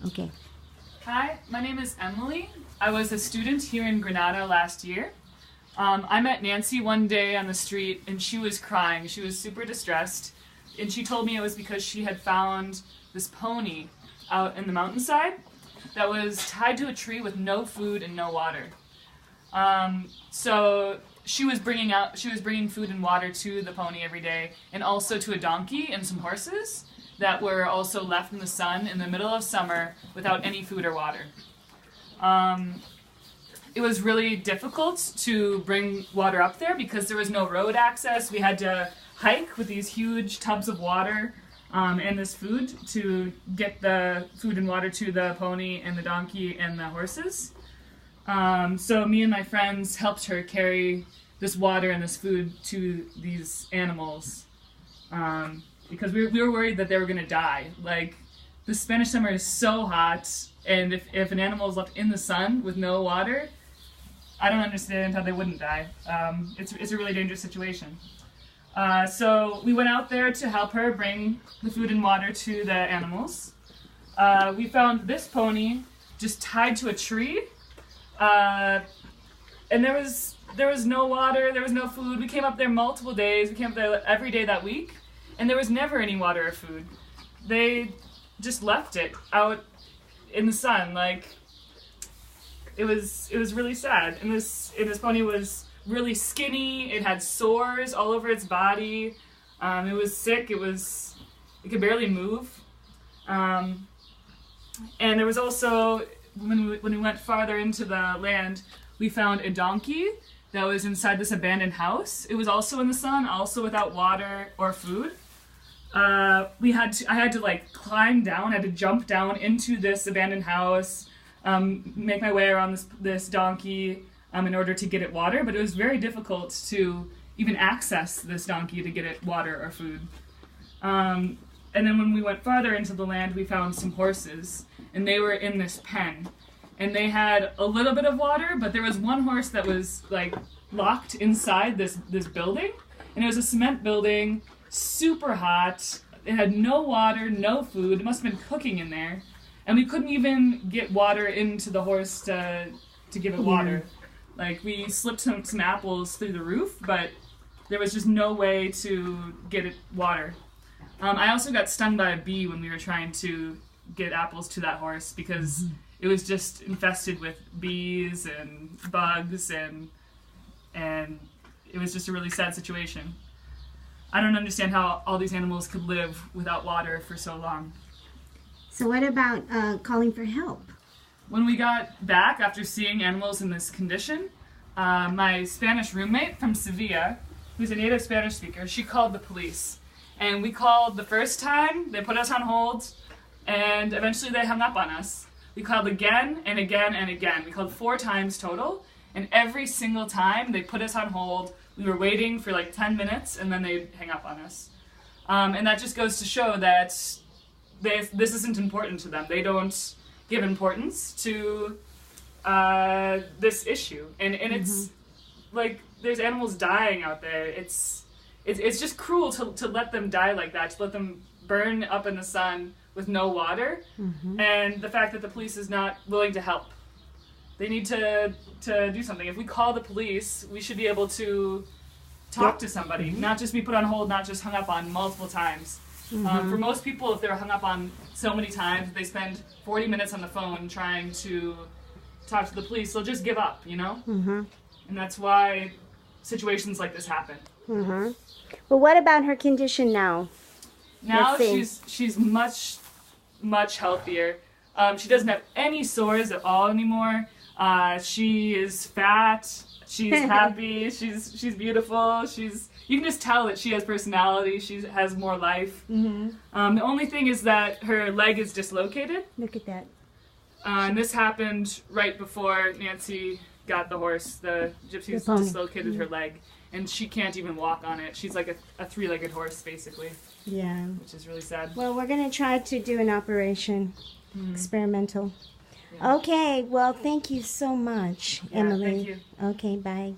Okay. Hi, my name is Emily. I was a student here in Granada last year. I met Nancy one day on the street and she was crying. She was super distressed. And she told me it was because she had found this pony out in the mountainside that was tied to a tree with no food and no water. So she was bringing food and water to the pony every day, and also to a donkey and some horses that were also left in the sun in the middle of summer without any food or water. It was really difficult to bring water up there because there was no road access. We had to hike with these huge tubs of water and this food to get the food and water to the pony and the donkey and the horses. So me and my friends helped her carry this water and this food to these animals because we were worried that they were going to die. Like, the Spanish summer is so hot, and if an animal is left in the sun with no water, I don't understand how they wouldn't die. It's a really dangerous situation. So we went out there to help her bring the food and water to the animals. We found this pony just tied to a tree, and there was no water, there was no food. We came up there multiple days. We came up there every day that week, and there was never any water or food. They just left it out in the sun. Like, it was really sad. And this pony was really skinny. It had sores all over its body. It was sick. It could barely move. And there was also, when we went farther into the land, we found a donkey that was inside this abandoned house. It was also in the sun, also without water or food. I had to like climb down. I had to jump down into this abandoned house, make my way around this donkey in order to get it water. But it was very difficult to even access this donkey to get it water or food. And then when we went farther into the land, we found some horses, and they were in this pen. And they had a little bit of water, but there was one horse that was like locked inside this building, and it was a cement building, super hot. It had no water, no food. It must have been cooking in there, and we couldn't even get water into the horse to give it water. Like, we slipped some apples through the roof, but there was just no way to get it water. I also got stung by a bee when we were trying to get apples to that horse because it was just infested with bees and bugs, and it was just a really sad situation. I don't understand how all these animals could live without water for so long. So what about calling for help? When we got back after seeing animals in this condition, my Spanish roommate from Sevilla, who's a native Spanish speaker, she called the police. And we called the first time, they put us on hold, and eventually they hung up on us. We called again and again and again. We called 4 times total, and every single time they put us on hold. We were waiting for like 10 minutes, and then they'd hang up on us. And that just goes to show that this isn't important to them. They don't give importance to this issue. And it's like, there's animals dying out there. It's just cruel to let them die like that, to let them burn up in the sun with no water, and the fact that the police is not willing to help. They need to do something. If we call the police, we should be able to talk to somebody, not just be put on hold, not just hung up on multiple times. For most people, if they're hung up on so many times, they spend 40 minutes on the phone trying to talk to the police, they'll just give up, you know? And that's why situations like this happen. Well, what about her condition now? Now she's much healthier. She doesn't have any sores at all anymore. She is fat. She's happy. She's beautiful. You can just tell that she has personality. She has more life. The only thing is that her leg is dislocated. Look at that. And this happened right before Nancy got the horse. The gypsies dislocated her leg, and she can't even walk on it. She's like a 3-legged horse, basically. Yeah. Which is really sad. Well, we're going to try to do an operation, experimental. Yeah. Okay, well, thank you so much, Emily. Thank you. Okay, bye.